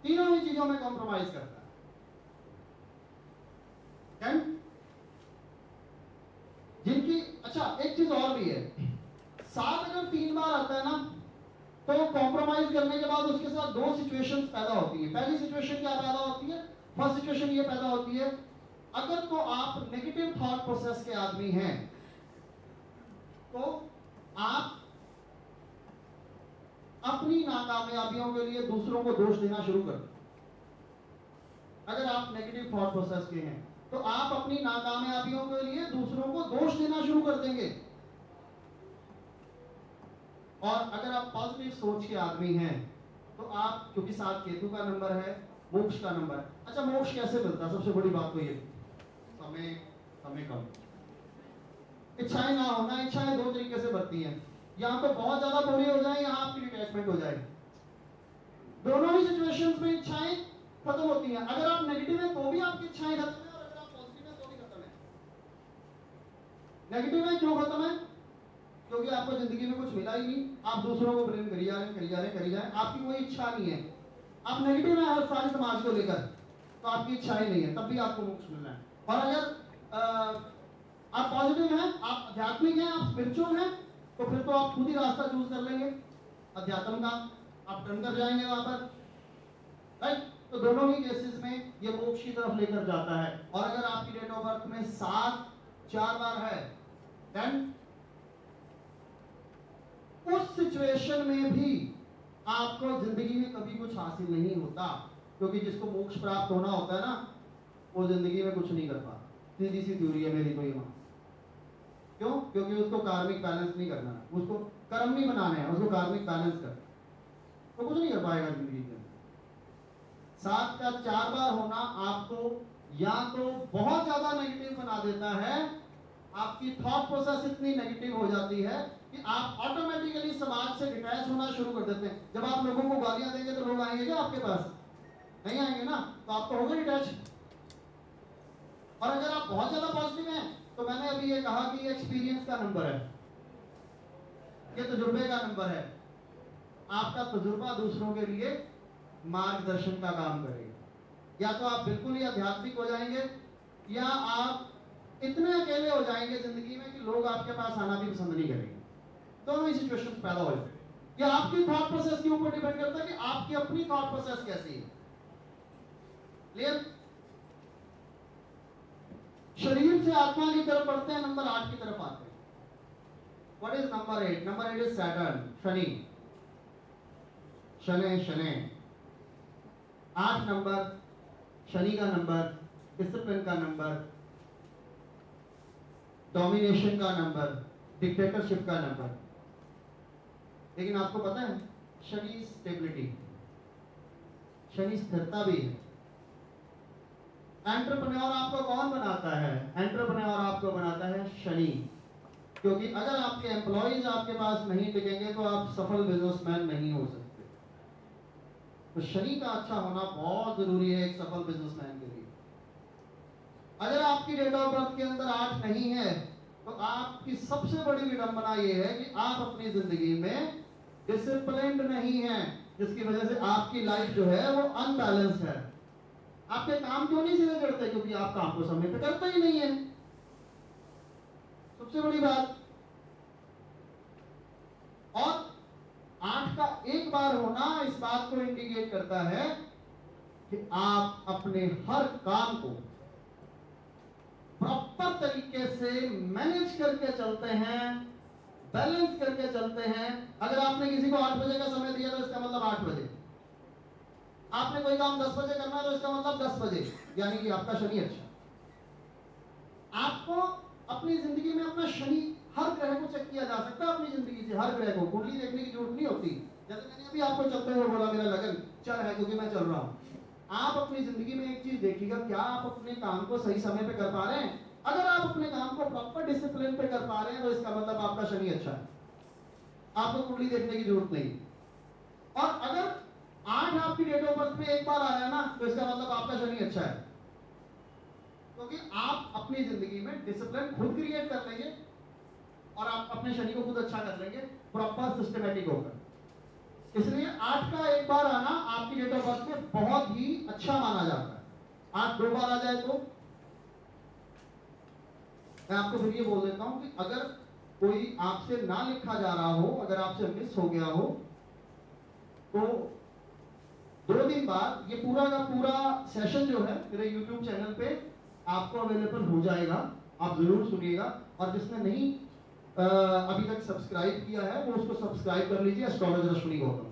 तीनों ही चीजों में कॉम्प्रोमाइज करता है। जिनकी, अच्छा एक चीज और भी है, 7 अगर 3 बार आता है ना, तो कॉम्प्रोमाइज करने के बाद उसके साथ 2 सिचुएशंस पैदा होती है। पहली सिचुएशन क्या पैदा होती है, फर्स्ट सिचुएशन ये पैदा होती है, अगर तो आप नेगेटिव थॉट प्रोसेस के आदमी हैं तो आप अपनी नाकामयाबियों के लिए दूसरों को दोष देना शुरू कर। अगर आप नेगेटिव थॉट प्रोसेस के हैं तो आप अपनी नाकामयाबियों के लिए दूसरों को दोष देना शुरू कर देंगे। और अगर आप पॉजिटिव सोच के आदमी हैं तो आप, क्योंकि 7 केतु का नंबर है, मोक्ष का नंबर है। अच्छा मोक्ष कैसे मिलता है, सबसे बड़ी बात तो ये, समय कम, इच्छाएं ना होना। इच्छाएं 2 तरीके से बढ़ती हैं, यहाँ तो बहुत ज्यादा पूरी हो जाए, यहाँ आपकी डिटैचमेंट हो जाए। दोनों ही सिचुएशंस में इच्छाएं खत्म होती हैं। अगर आप नेगेटिव है तो भी आपकी इच्छाएं खत्म है, और अगर आप पॉजिटिव है तो भी खत्म है। नेगेटिव है क्यों खत्म है, क्योंकि आपको जिंदगी में कुछ मिला ही नहीं, आप दूसरों को ब्लेम करी जा रहे, आपकी कोई इच्छा नहीं है। आप नेगेटिव है हर सारे समाज को लेकर, तो आपकी इच्छा ही नहीं है, तब भी आपको मोक्ष मिलना है। और अगर आप पॉजिटिव हैं, आप आध्यात्मिक हैं, आप स्पिरिचुअल हैं, तो फिर तो आप खुद ही रास्ता चूज कर लेंगे अध्यात्म का, आप टर्न कर जाएंगे वहां पर, राइट। तो दोनों ही केसेस में ये मोक्ष की तरफ लेकर जाता है। और अगर आपकी डेट ऑफ बर्थ में 7 4 बार है, देन उस सिचुएशन में भी आपको जिंदगी में कभी कुछ हासिल नहीं होता, क्योंकि जिसको मोक्ष प्राप्त होना होता है ना, वो जिंदगी में कुछ नहीं कर पाता। सीधी सी थ्योरी है मेरी तो ये। क्यों, क्योंकि उसको कार्मिक बैलेंस नहीं करना है, उसको कर्म नहीं बनाने हैं, उसको कार्मिक बैलेंस करना, तो कुछ नहीं कर पाएगा जिंदगी में। 7 का 4 बार होना आपको या तो बहुत ज्यादा नेगेटिव बना देता है, आपकी थॉट प्रोसेस इतनी नेगेटिव हो जाती है कि आप ऑटोमेटिकली समाज से डिटैच होना शुरू कर देते हैं। जब आप लोगों को गालियां देंगे तो लोग आएंगे क्या आपके पास? नहीं आएंगे ना, तो आप तो हो गए डिटैच। और अगर आप बहुत ज्यादा पॉजिटिव हैं तो मैंने अभी ये कहा कि ये एक्सपीरियंस का नंबर है, ये तजुर्बे का नंबर है। आपका तजुर्बा दूसरों के लिए मार्गदर्शन का काम करेगा। या तो आप बिल्कुल ही आध्यात्मिक हो जाएंगे, या आप इतने अकेले हो जाएंगे जिंदगी में कि लोग आपके पास आना भी पसंद नहीं करेंगे। दोनों ही सिचुएशन पैदा हो जाए। ये आपकी थॉट प्रोसेस के ऊपर डिपेंड करता है कि आपकी अपनी थॉट प्रोसेस कैसी है। क्लियर? शरीर से आत्मा की तरफ बढ़ते हैं, नंबर 8 की तरफ आते हैं। What is number 8? Number 8 is Saturn, Shani. Shani 8 number, Shani का नंबर, डिसिप्लिन का नंबर, डोमिनेशन का नंबर, डिक्टेटरशिप का नंबर। लेकिन आपको पता है शनि स्टेबिलिटी, शनि स्थिरता भी है। एंटरप्रेन्योर आपको कौन बनाता है? एंटरप्रेन्योर आपको बनाता है शनि। क्योंकि अगर आपके एम्प्लॉइज आपके पास नहीं टिकेंगे तो आप सफल बिजनेसमैन नहीं हो सकते। तो शनि का अच्छा होना बहुत जरूरी है एक सफल बिजनेसमैन के लिए। अगर आपकी डेट ऑफ बर्थ के अंदर 8 नहीं है तो आपकी सबसे बड़ी विडंबना यह है कि आप अपनी जिंदगी में डिसिप्लिन्ड नहीं है, जिसकी वजह से आपकी लाइफ जो है वो अनबैलेंस है। आपके काम क्यों नहीं सीधे करते? क्योंकि आप काम को समय पे करते ही नहीं है। सबसे बड़ी बात। और 8 का एक बार होना इस बात को इंडिकेट करता है कि आप अपने हर काम को प्रॉपर तरीके से मैनेज करके चलते हैं, बैलेंस करके चलते हैं। अगर आपने किसी को 8 बजे का समय दिया तो इसका मतलब 8 बजे। आपने कोई काम 10 बजे करना है तो इसका मतलब 10 बजे, यानी कि आपका शनि अच्छा। आपको अपनी जिंदगी में अपना शनि हर ग्रह को चेक किया जा सकता है। अपनी जिंदगी से हर ग्रह को कुंडली देखने की जरूरत नहीं होती। जैसे मैंने अभी आपको चलते हुए बोला मेरा लगन चल है क्योंकि मैं चल रहा हूं। आप अपनी जिंदगी में एक चीज देखिएगा, क्या आप अपने काम को सही समय पे कर पा रहे हैं? अगर आप अपने काम को प्रॉपर डिसिप्लिन पे कर पा रहे हैं तो इसका मतलब आपका शनि अच्छा है। आपको कुंडली देखने की जरूरत नहीं। और अगर 8 आपकी डेट ऑफ बर्थ में एक बार आ रहा है ना तो इसका मतलब आपका शनि अच्छा है, क्योंकि आप अपनी जिंदगी में डिसिप्लिन खुद क्रिएट कर लेंगे और आप अपने शनि को खुद अच्छा कर लेंगे प्रॉपर सिस्टमैटिक होकर। इसलिए 8 का एक बार आना आपकी डेट ऑफ बर्थ में बहुत ही अच्छा माना जाता है। 8 2 बार आ जाए तो मैं आपको फिर ये बोल देता हूं कि अगर कोई आपसे ना लिखा जा रहा हो, अगर आपसे मिस हो गया हो, तो 2 दिन बाद ये पूरा का पूरा सेशन जो है मेरे YouTube चैनल पे आपको अवेलेबल हो जाएगा। आप जरूर सुनिएगा। और जिसने नहीं अभी तक सब्सक्राइब किया है वो उसको सब्सक्राइब कर लीजिए, एस्ट्रोलॉजर अश्विनी गौतम।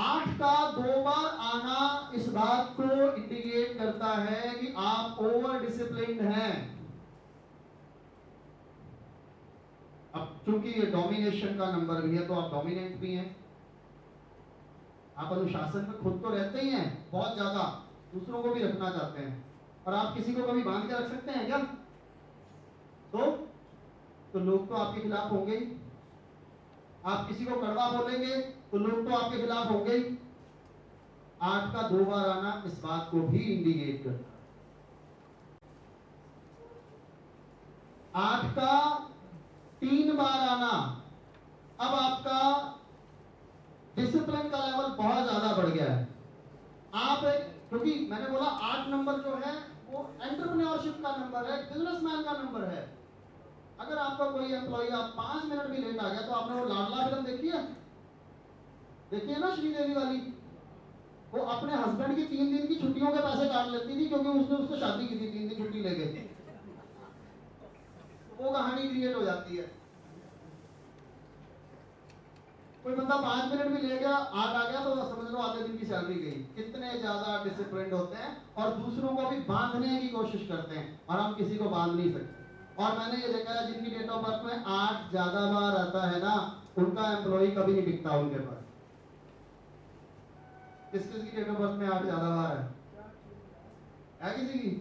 8 का 2 बार आना इस बात को इंडिकेट करता है कि आप ओवर डिसिप्लिन्ड हैं। अब चूंकि ये डोमिनेशन का नंबर भी है तो आप डोमिनेंट भी हैं। आप अनुशासन में खुद तो रहते ही हैं बहुत ज्यादा, दूसरों को भी रखना चाहते हैं। और आप किसी को कभी बांध के रख सकते हैं क्या? तो लोग तो आपके खिलाफ होंगे ही। आप किसी को कड़वा बोलेंगे तो लोग तो आपके खिलाफ होंगे ही। 8 का 2 बार आना इस बात को भी इंडिकेट करता है। 8 का 3 बार आना, अब आपका डिसिप्लिन का लेवल बहुत ज्यादा बढ़ गया है। आप क्योंकि मैंने बोला 8 नंबर जो है वो एंटरप्रेन्योरशिप का नंबर है, बिजनेसमैन का नंबर है। अगर आपका कोई एम्प्लॉय आप 5 मिनट भी लेट आ गया तो आपने वो लाडला फिल्म देखी है? देखी है ना श्रीदेवी वाली? वो अपने हस्बैंड की 3 दिन की छुट्टियों के पैसे काट लेती थी क्योंकि उसने उससे शादी की थी 3 दिन छुट्टी लेके। वो कहानी क्रिएट हो जाती है। कोई बंदा 5 मिनट भी ले गया, आठ आ गया तो समझ लो आधे दिन की सैलरी गई। कितने ज्यादा डिसिप्लिन्ड होते हैं और दूसरों को भी बांधने की कोशिश करते हैं, और हम किसी को बांध नहीं सकते। और मैंने ये देखा है जिनकी डेट ऑफ बर्थ में 8 ज्यादा बार आता है ना, उनका एम्प्लॉय कभी नहीं टिकता उनके पास। किस किस की डेट ऑफ बर्थ में 8 ज्यादा बार है किसी की?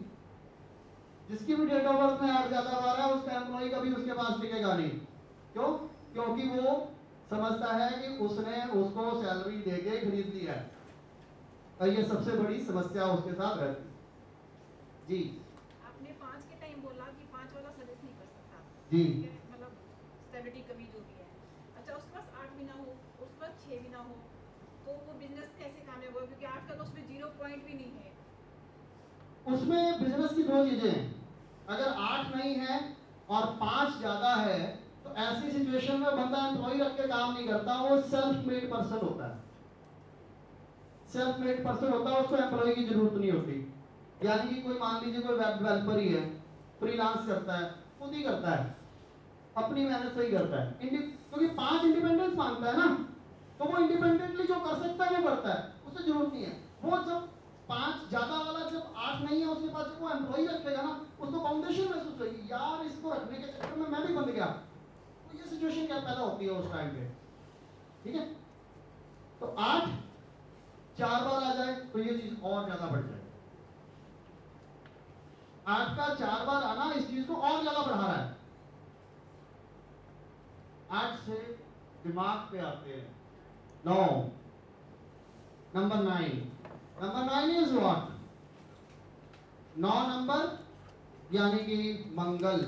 जिसकी भी डेट ऑफ बर्थ में 8 ज्यादा बार है उसका एम्प्लॉय कभी उसके पास टिकेगा नहीं। क्यों? क्योंकि वो समझता है कि उसने उसको सैलरी देके खरीद लिया है, और ये सबसे बड़ी समस्या उसके साथ रहती है। जी आपने 5 के टाइम बोला कि 5 वाला सर्विस नहीं कर सकता, जी ठीक है, मतलब स्टेबिलिटी कमी जो भी है। अच्छा, उसके पास 8 भी ना हो, उसके पास 6 भी ना हो, तो वो बिजनेस कैसे कामयाब होगा? क्योंकि 8 का तो उसमें 0 पॉइंट भी नहीं है। उसमें बिजनेस की दो चीजें हैं। अगर 8 नहीं है और 5 ज्यादा है, तो ऐसी सिचुएशन में बंदा एम्प्लॉय रख के काम नहीं करता, वो सेल्फ मेड पर्सन होता है। सेल्फ मेड पर्सन होता है, उसको एम्प्लॉय की जरूरत नहीं होती। यानी कि कोई मान लीजिए कोई वेब डेवलपर ही है, फ्रीलांस करता है, खुद ही करता है, अपनी मेहनत से ही करता है, क्योंकि 5 इंडिपेंडेंस मांगता है ना, तो वो इंडिपेंडेंटली जो कर सकता है वो करता है, उससे जरूरत नहीं है। वो जब 5 ज्यादा वाला, जब 8 नहीं है उसके पास, जब वो एम्प्लॉय रखेगा ना, उसको फाउंडेशन महसूस होगी, यार इसको रखने के चक्कर में मैं भी बंद गया। तो ये सिचुएशन क्या पैदा होती है उस टाइम पे, ठीक है। तो 8 4 बार आ जाए तो ये चीज और ज्यादा बढ़ जाए। 8 का 4 बार आना इस चीज को और ज्यादा बढ़ा रहा है। 8 से दिमाग पे आते हैं 9, number 9। Number 9 is what? 9 number यानी कि मंगल,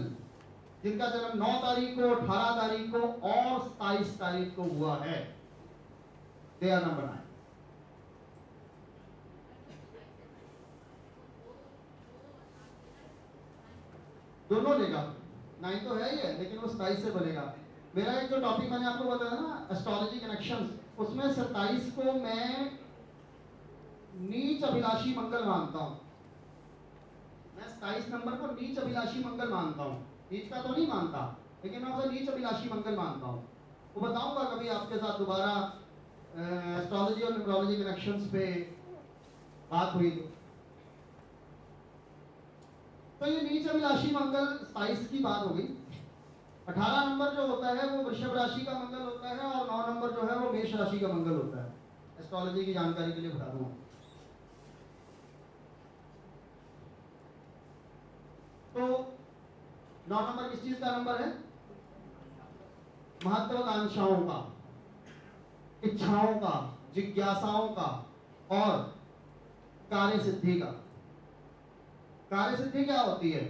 जिनका जन्म 9 तारीख को, 18 तारीख को और 27 तारीख को हुआ है, दे आर नंबर 9। दोनों लेगा, 9 तो है ही है, लेकिन वो 27 से बनेगा। मेरा एक जो टॉपिक मैंने आपको बताया ना, एस्ट्रोलॉजी कनेक्शंस, उसमें 27 को मैं नीच अभिलाषी मंगल मानता हूं। मैं 27 नंबर को नीच अभिलाषी मंगल मानता हूं। नीच का तो नहीं मानता, लेकिन मैं उसे नीच अभिलाषी मंगल मानता हूं। वो बताऊंगा कभी आपके साथ दोबारा, एस्ट्रोलॉजी और न्यूमरोलॉजी कनेक्शंस पे बात हुई तो ये नीच अभिलाषी मंगल 27 की बात हो गई। 18 नंबर जो होता है वो वृषभ राशि का मंगल होता है, और 9 नंबर जो है वो मेष राशि का मंगल होता है। एस्ट्रोलॉजी की जानकारी के लिए बता दूं। तो 9 नंबर किस चीज का नंबर है? महत्वाकांक्षाओं का, इच्छाओं का, जिज्ञासाओं का और कार्य सिद्धि का। कार्य सिद्धि क्या होती है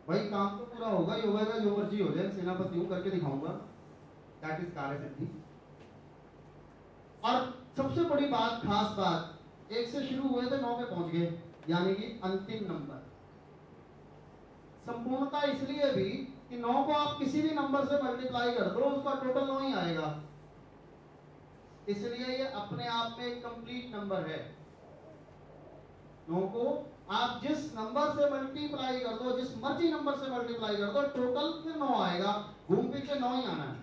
भाई? काम तो पूरा होगा ही होगा, जो मर्जी हो जाए, सेनापति हूं करके दिखाऊंगा, दैट इज कार्य सिद्धि। और सबसे बड़ी बात, खास बात, 1 से शुरू हुए थे 9 पे पहुंच गए, यानी कि अंतिम नंबर। संपूर्णता इसलिए भी कि 9 को आप किसी भी नंबर से मल्टीप्लाई कर दो, उसका टोटल 9 ही आएगा, इसलिए ये अपने आप में एक कंप्लीट नंबर है। 9 को आप जिस नंबर से मल्टीप्लाई कर दो, जिस मर्जी नंबर से मल्टीप्लाई कर दो, टोटल फिर 9 आएगा, घूम फिर के 9 ही आना है।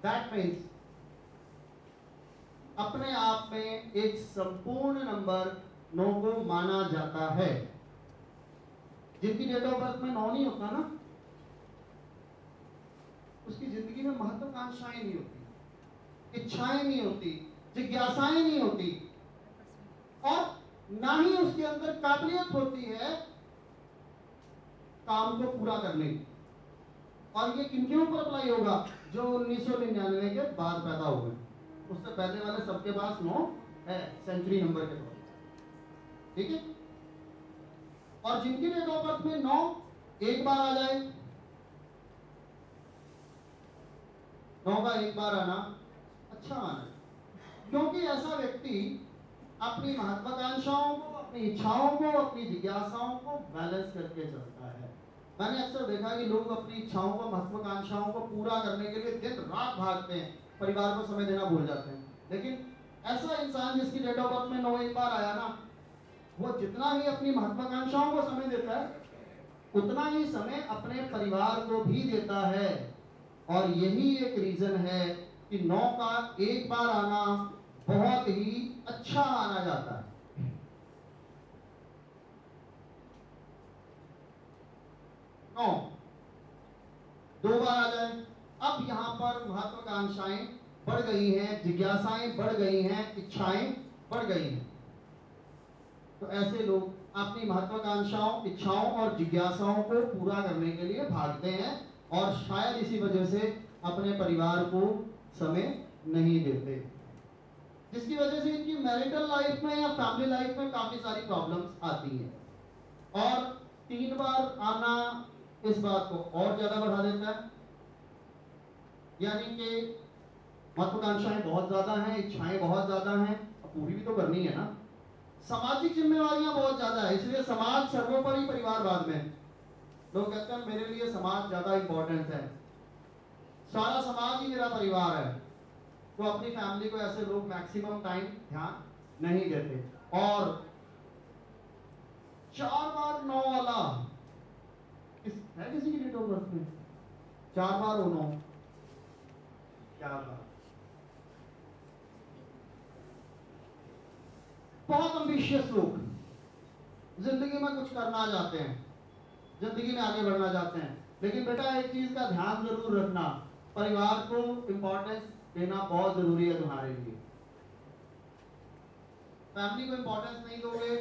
दैट मीन्स अपने आप में एक संपूर्ण नंबर 9 को माना जाता है। जिनकी डेट ऑफ बर्थ में 9 नहीं होता ना, उसकी जिंदगी में महत्वाकांक्षाएं नहीं होती, इच्छाएं नहीं होती, जिज्ञासाएं नहीं होती, और ना ही उसके अंदर काबिलियत होती है काम को पूरा करने की। और ये किनके ऊपर अप्लाई होगा? जो 1999 के बाद पैदा हुए, उससे पहले वाले सबके पास 9 है, सेंचुरी नंबर के तौर, ठीक है। और जिनकी डेट ऑफ बर्थ में 9 एक बार आ जाए, 9 का एक बार आना अच्छा माना है, क्योंकि ऐसा व्यक्ति अपनी महत्वाकांक्षाओं को, अपनी इच्छाओं को, अपनी जिज्ञासाओं को बैलेंस करके चलता है। मैंने अक्सर देखा है कि लोग अपनी इच्छाओं को, महत्वाकांक्षाओं को पूरा करने के लिए दिन रात भागते हैं, परिवार को समय देना भूल जाते हैं। लेकिन ऐसा इंसान जिसकी डेट ऑफ बर्थ में 9 एक बार आया ना, वो जितना ही अपनी महत्वाकांक्षाओं को समय देता है, उतना ही समय अपने परिवार को भी देता है। और यही एक रीजन है कि 9 का एक बार आना बहुत ही अच्छा माना जाता है। 9 2 बार आ जाए, अब यहां पर महत्वाकांक्षाएं बढ़ गई हैं, जिज्ञासाएं बढ़ गई हैं, इच्छाएं बढ़ गई हैं। तो ऐसे लोग अपनी महत्वाकांक्षाओं, इच्छाओं और जिज्ञासाओं को पूरा करने के लिए भागते हैं, और शायद इसी वजह से अपने परिवार को समय नहीं देते, जिसकी वजह से इनकी मैरिटल लाइफ में या फैमिली लाइफ में काफी सारी प्रॉब्लम्स आती हैं। और 3 बार आना इस बात को और ज्यादा बढ़ा देता है, यानी कि महत्वाकांक्षाएं बहुत ज्यादा हैं, इच्छाएं बहुत ज्यादा हैं, पूरी भी तो करनी है ना। सामाजिक जिम्मेवारियां बहुत ज्यादा है, इसलिए समाज सर्वोपरि परिवार बाद में। लोग कहते हैं मेरे लिए समाज ज्यादा इंपॉर्टेंट है, सारा समाज ही मेरा परिवार है, तो अपनी फैमिली को ऐसे लोग मैक्सिमम टाइम ध्यान नहीं देते। और 4 बार 9 वाला है किसी की डेट ऑफ बर्थ में? 4 बार 9, क्या बात। बहुत एम्बिशियस लोग जिंदगी में कुछ करना चाहते हैं, जिंदगी में आगे बढ़ना चाहते हैं, लेकिन बेटा एक चीज का ध्यान जरूर रखना, परिवार को इंपॉर्टेंस देना बहुत जरूरी है तुम्हारे लिए। फैमिली को इंपॉर्टेंस नहीं दोगे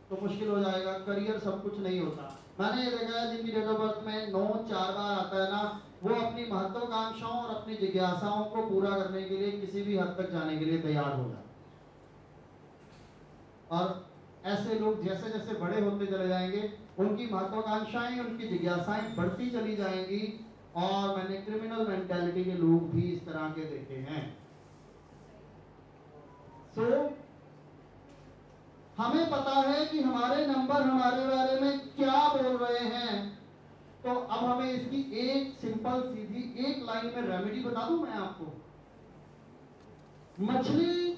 तो मुश्किल हो जाएगा, करियर सब कुछ नहीं होता। मैंने ये देखा है जिनकी डेट ऑफ बर्थ में 9 4 बार आता है ना, वो अपनी महत्वाकांक्षाओं और अपनी जिज्ञासाओं को पूरा करने के लिए किसी भी हद तक जाने के लिए तैयार हो जाए। और ऐसे लोग जैसे जैसे बड़े होते चले जाएंगे, उनकी महत्वाकांक्षाएं, उनकी जिज्ञासाएं बढ़ती चली जाएंगी। और मैंने क्रिमिनल मेंटालिटी के लोग भी इस तरह के देखे हैं। हमें पता है कि हमारे नंबर हमारे बारे में क्या बोल रहे हैं, तो अब हमें इसकी एक सिंपल सीधी एक लाइन में रेमेडी बता दूं मैं आपको। मछली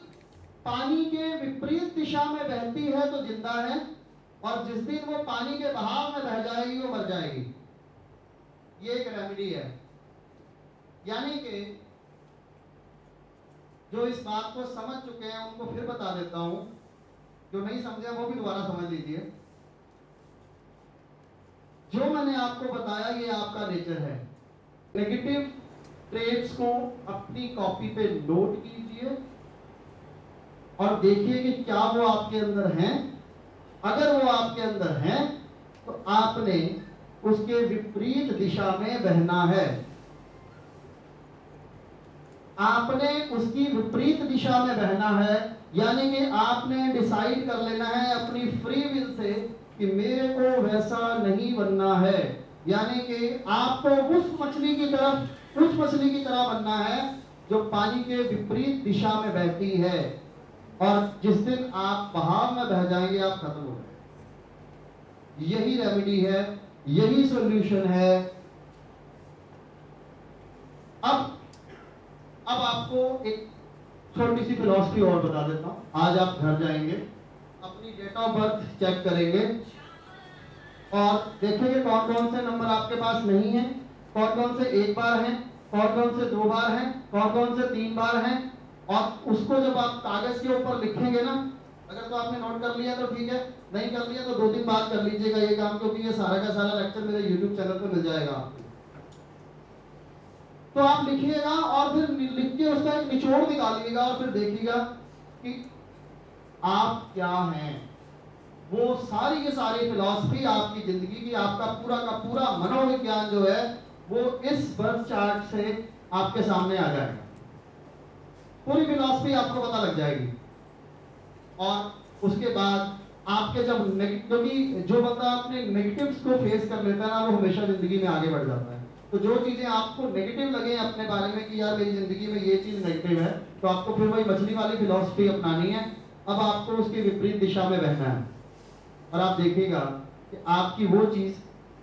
पानी के विपरीत दिशा में बहती है तो जिंदा है, और जिस दिन वो पानी के बहाव में बह जाएगी वो मर जाएगी। ये एक रेमेडी है। यानी कि जो इस बात को समझ चुके हैं उनको फिर बता देता हूं, जो नहीं समझे वो भी दोबारा समझ लीजिए। जो मैंने आपको बताया ये आपका नेचर है। नेगेटिव ट्रेड्स को अपनी कॉपी पे नोट कीजिए और देखिए कि क्या वो आपके अंदर हैं। अगर वो आपके अंदर हैं तो आपने उसके विपरीत दिशा में बहना है, आपने उसकी विपरीत दिशा में बहना है। यानी कि आपने डिसाइड कर लेना है अपनी फ्री विल से कि मेरे को वैसा नहीं बनना है। यानी कि आपको उस मछली की तरह बनना है जो पानी के विपरीत दिशा में बहती है, और जिस दिन आप बहाव में बह जाएंगे आप खत्म हो जाएंगे। यही रेमेडी है, यही सॉल्यूशन है। अब आपको एक छोटी सी फिलॉसफी और बता देता हूं। आज आप घर जाएंगे, अपनी डेट ऑफ बर्थ चेक करेंगे और देखेंगे कौन कौन से नंबर आपके पास नहीं है, कौन कौन से 1 बार हैं, कौन कौन से 2 बार हैं, कौन कौन से 3 बार हैं। और उसको जब आप कागज के ऊपर लिखेंगे ना, अगर तो आपने नोट कर लिया तो ठीक है, नहीं कर लिया तो 2 दिन बाद कर लीजिएगा ये काम, क्योंकि ये सारा का सारा लेक्चर मेरे YouTube चैनल पे मिल जाएगा आपको। तो आप लिखिएगा और फिर लिख के उसका एक निचोड़ निकालिएगा और फिर देखिएगा कि आप क्या हैं। वो सारी की सारी फिलॉसफी आपकी जिंदगी की, आपका पूरा का पूरा मनोविज्ञान जो है वो इस बर्थ चार्ट से आपके सामने आ जाएगा। पूरी फिलॉसफी आपको पता लग जाएगी। और उसके बाद आपके जब क्योंकि जो बंदा अपने नेगेटिव्स को फेस कर लेता है ना, वो हमेशा जिंदगी में आगे बढ़ जाता है। तो जो चीजें आपको नेगेटिव लगे अपने बारे में कि यार मेरी जिंदगी में ये चीज नेगेटिव है, तो आपको फिर वही मछली वाली फिलॉसफी अपनानी है। अब आपको उसके विपरीत दिशा में बहना है और आप देखिएगा कि आपकी वो चीज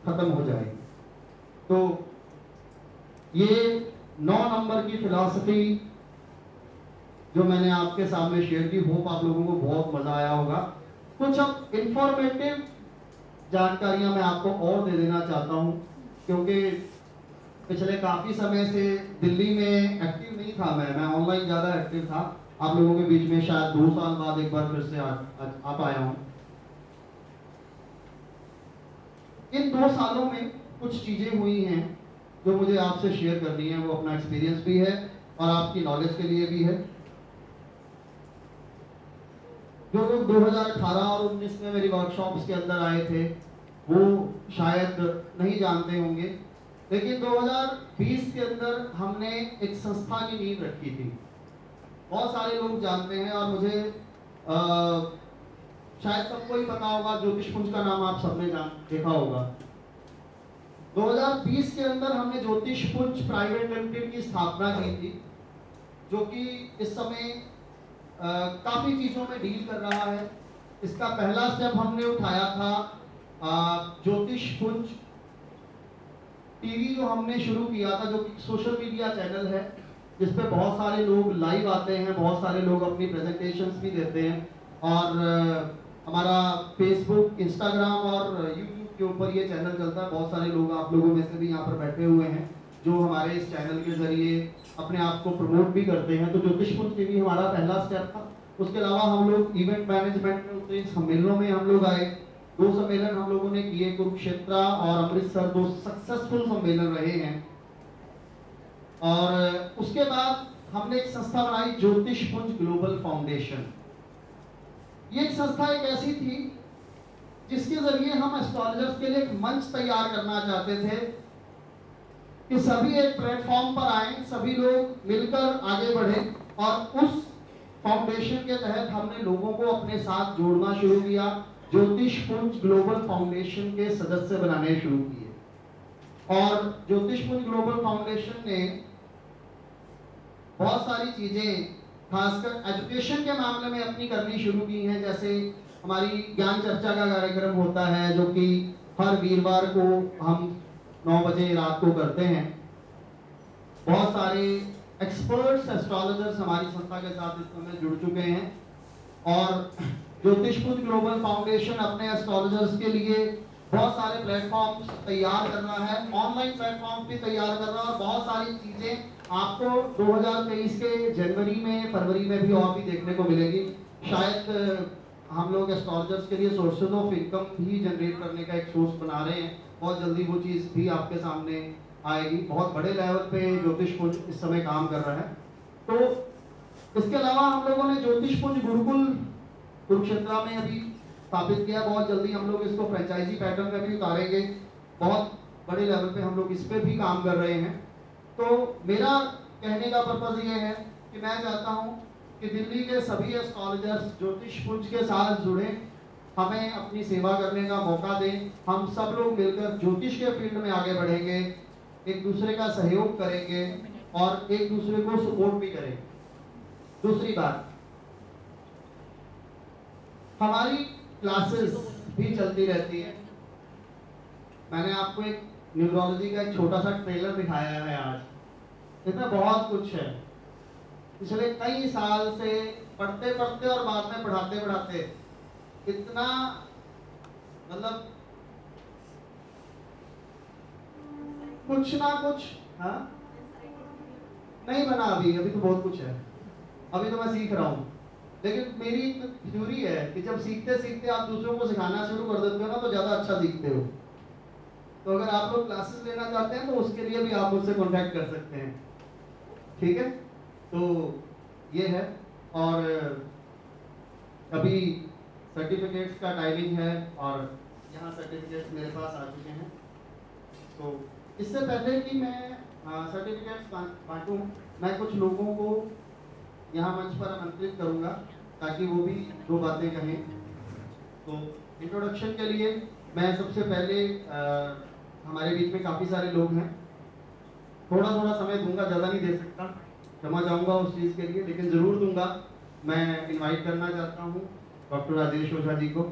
खत्म हो जाएगी। तो ये 9 नंबर की फिलॉसफी जो मैंने आपके सामने शेयर की, होप आप लोगों को बहुत मजा आया होगा। कुछ अब इंफॉर्मेटिव जानकारियां मैं आपको और दे देना चाहता हूं, क्योंकि पिछले काफी समय से दिल्ली में एक्टिव नहीं था मैं ऑनलाइन ज्यादा एक्टिव था। आप लोगों के बीच में शायद 2 साल बाद एक बार फिर से आ पाया हूं। इन 2 सालों में कुछ चीजें हुई हैं जो मुझे आपसे शेयर करनी है। वो अपना एक्सपीरियंस भी है और आपकी नॉलेज के लिए भी है। जो लोग 2018 और 19 में मेरी वर्कशॉप्स के अंदर आए थे वो शायद नहीं जानते होंगे लेकिन 2020 के अंदर हमने एक संस्था की नींव रखी थी। बहुत सारे लोग जानते हैं और मुझे शायद सबको ही पता होगा, ज्योतिषपुंज का नाम आप सबने देखा होगा। 2020 के अंदर हमने ज्योतिषपुंज प्राइवेट लिमिटेड की स्थापना की थी, जो कि इस समय काफी चीजों में डील कर रहा है। इसका पहला स्टेप हमने उठाया था ज्योतिषपुंज टीवी, जो हमने शुरू किया था, जो कि सोशल मीडिया चैनल है जिस पे बहुत सारे लोग लाइव आते हैं, बहुत सारे लोग अपनी प्रेजेंटेशंस भी देते हैं। और हमारा फेसबुक, इंस्टाग्राम और यूट्यूब के ऊपर ये चैनल चलता है। बहुत सारे लोग आप लोगों में से भी यहाँ पर बैठे हुए हैं जो हमारे इस चैनल के जरिए अपने आप को प्रमोट भी करते हैं। तो ज्योतिषपुंज टीवी हमारा पहला स्टेप था। उसके अलावा हम लोग इवेंट मैनेजमेंट में उतरे, सम्मेलनों में हम लोग आए। 2 सम्मेलन हम लोगों ने किए, कुरुक्षेत्र और अमृतसर, 2 सक्सेसफुल सम्मेलन रहे हैं। और उसके बाद हमने एक संस्था बनाई, ज्योतिषपुंज ग्लोबल फाउंडेशन। ये संस्था एक ऐसी थी जिसके जरिए हम एस्ट्रोलॉजर्स के लिए एक मंच तैयार करना चाहते थे कि सभी एक प्लेटफॉर्म पर आए, सभी लोग मिलकर आगे बढ़े। और उस फाउंडेशन के तहत हमने लोगों को अपने साथ जोड़ना शुरू किया, ज्योतिषपुंज ग्लोबल फाउंडेशन के सदस्य बनाने शुरू किए। और ज्योतिषपुंज ग्लोबल फाउंडेशन ने बहुत सारी चीजें खासकर एजुकेशन के मामले में अपनी करनी शुरू की हैं। जैसे हमारी ज्ञान चर्चा का कार्यक्रम होता है, जो कि हर वीरवार को हम 9 बजे रात को करते हैं। बहुत सारे एक्सपर्ट्स एस्ट्रोलॉजर्स हमारी संस्था के साथ इस समय जुड़ चुके हैं। और ज्योतिषपुंज ग्लोबल फाउंडेशन अपने एस्ट्रोलॉजर्स के लिए बहुत सारे प्लेटफॉर्म्स तैयार कर रहा है, ऑनलाइन प्लेटफॉर्म भी तैयार कर रहा है। और बहुत सारी चीजें आपको 2023 के जनवरी में, फरवरी में भी और भी देखने को मिलेगी। शायद हम लोग एस्ट्रोलॉजर्स के लिए सोर्सेज ऑफ इनकम भी जनरेट करने का एक सोर्स बना रहे हैं। बहुत जल्दी वो चीज़ भी आपके सामने आएगी। बहुत बड़े लेवल पे ज्योतिषपुंज इस समय काम कर रहा है। तो इसके अलावा हम लोगों ने ज्योतिषपुंज गुरुकुल कुरुक्षेत्र में अभी स्थापित किया। बहुत जल्दी हम लोग इसको फ्रेंचाइजी पैटर्न में भी उतारेंगे। बहुत बड़े लेवल पे हम लोग इस पे भी काम कर रहे हैं। तो मेरा कहने का पर्पज ये है कि मैं चाहता हूँ कि दिल्ली के सभी एस्ट्रोलॉजर्स ज्योतिषपुंज के साथ जुड़े, हमें अपनी सेवा करने का मौका दें। हम सब लोग मिलकर ज्योतिष के फील्ड में आगे बढ़ेंगे, एक दूसरे का सहयोग करेंगे और एक दूसरे को सपोर्ट भी करेंगे। दूसरी बात, हमारी क्लासेस भी चलती रहती है। मैंने आपको एक न्यूरोलॉजी का एक छोटा सा ट्रेलर दिखाया है आज। इसमें बहुत कुछ है। पिछले कई साल से पढ़ते पढ़ते और बाद में पढ़ाते पढ़ाते इतना, मतलब कुछ ना कुछ नहीं बना। अभी तो बहुत कुछ है, अभी तो मैं सीख रहा हूँ। लेकिन मेरी थ्योरी है कि जब सीखते सीखते आप दूसरों को सिखाना शुरू कर देते हो ना, तो ज्यादा अच्छा सीखते हो। तो अगर आप लोग क्लासेस लेना चाहते हैं तो उसके लिए भी आप मुझसे कांटेक्ट कर सकते हैं, ठीक है। तो ये है। और अभी सर्टिफिकेट्स का टाइमिंग है और यहाँ सर्टिफिकेट्स मेरे पास आ चुके हैं। तो इससे पहले कि मैं सर्टिफिकेट्स बांटूं, मैं कुछ लोगों को यहाँ मंच पर आमंत्रित करूँगा ताकि वो भी 2 बातें कहें। तो इंट्रोडक्शन के लिए मैं सबसे पहले हमारे बीच में काफ़ी सारे लोग हैं, थोड़ा समय दूंगा, ज़्यादा नहीं दे सकता, क्षमा चाहूँगा उस चीज़ के लिए, लेकिन ज़रूर दूंगा। मैं इनवाइट करना चाहता हूँ डॉक्टर राजेश ओझा जी को।